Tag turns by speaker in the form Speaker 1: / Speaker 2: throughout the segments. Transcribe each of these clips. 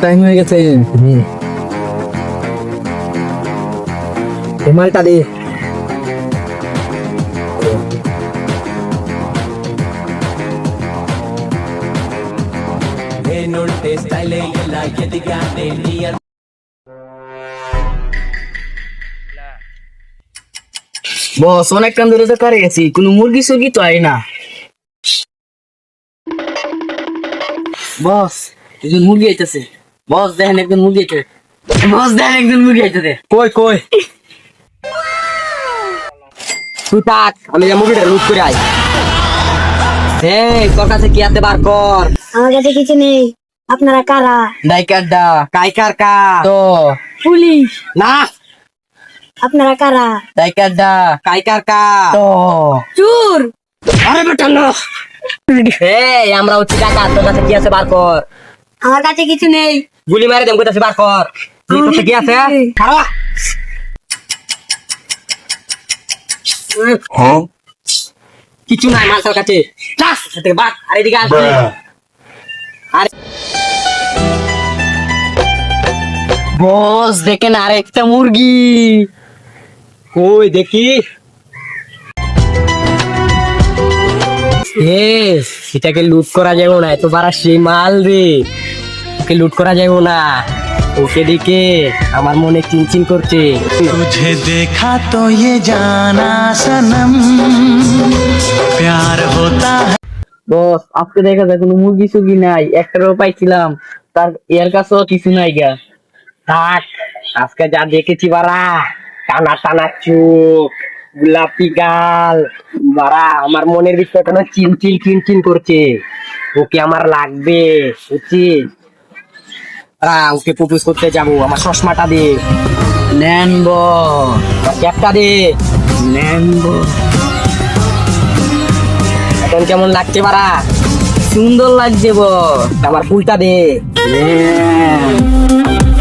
Speaker 1: Time হয়ে গেছে। মালটা দে। বস অনেক টাইম ধরে তো করে গেছি, কোনো মুরগি সুরগি তো আই না। বস একজন মুরগি আইতেছে। বস দেখেন একজন মুরগি আইতেছে। বস দেখেন একজন মুরগি আইতেছে।
Speaker 2: কই কই
Speaker 1: তুই থাক, আমি মুরগিটা লুট করে আই। তোর কাছে কি আছে বার কর।
Speaker 3: আমার কাছে কিছু নেই। আপনারা কারা?
Speaker 1: ডাইকার দা কাইকার কা তো
Speaker 3: পুলিশ।
Speaker 1: না।
Speaker 3: আপনারা কারা?
Speaker 1: ডাইকার দা কাইকার কা তো
Speaker 3: চোর।
Speaker 1: আরে বেটা না। আমরা হচ্ছি টাকা, তোর কাছে কি আছে বার কর।
Speaker 3: আমার কাছে কিছু নেই।
Speaker 1: গুলি মারে দেম কোথাছে বার কর। তোর কাছে কি আছে খারাপ। কিছু নাই মাল তোর কাছে। চাস থেকে বাক আরে দিকে আস। আরে বস দেখেন আরেকটা মুরগি।
Speaker 2: কই দেখি।
Speaker 1: এটাকে লুট করা যাবে না, এত বারা সেই মাল রে। ওকে লুট করা যাবে না। ওকে দেখে আমার মনে চিনচিন করছে।
Speaker 4: तुझे देखा तो ये जाना सनम प्यार होता है।
Speaker 1: বস আজকে দেখা যায় কোনো মুরগি সুরগি নাই, একটারও পাইছিলাম, তার এর কাছেও কিছু নাই গা। থাক, আজকে যা দেখেছি বারা, টানা টানা চোখ, গোলাপি গাল বারা, আমার মনের ভিতরে না চিনচিন চিনচিন করছে। ওকে আমার লাগবে, বুঝছিস? ওকে প্রপোজ করতে যাবো। আমার চশমাটা দে। নেনব ক্যাপটা দে। নেনব এখন কেমন লাগছে বারা? সুন্দর লাগছে বস। আমার ফুলটা দে।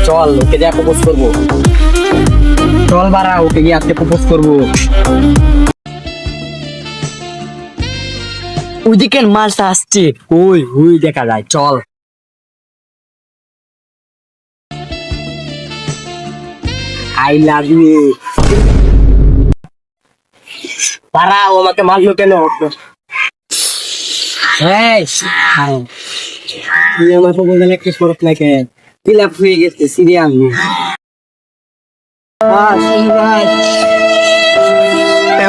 Speaker 1: চল ওকে যা প্রপোজ করবো। চল বারা, ওকে গিয়ে আজকে প্রপোজ করবো। ওইদিকে মালটা আসছে। ওই ওই দেখা যায়, চল। I love you. বারা ও আমাকে মারলো কেন? তুই আমার প্রপোজাল অ্যাকসেপ্ট করছ না কেন? ফিল আপ হয়ে গেছে সিরিয়াল।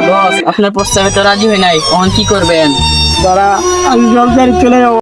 Speaker 1: বস আপনার প্রস্তাবে তো রাজি হয় নাই, এখন কি করবেন?
Speaker 2: তারা আমি জলদি চলে যাবো।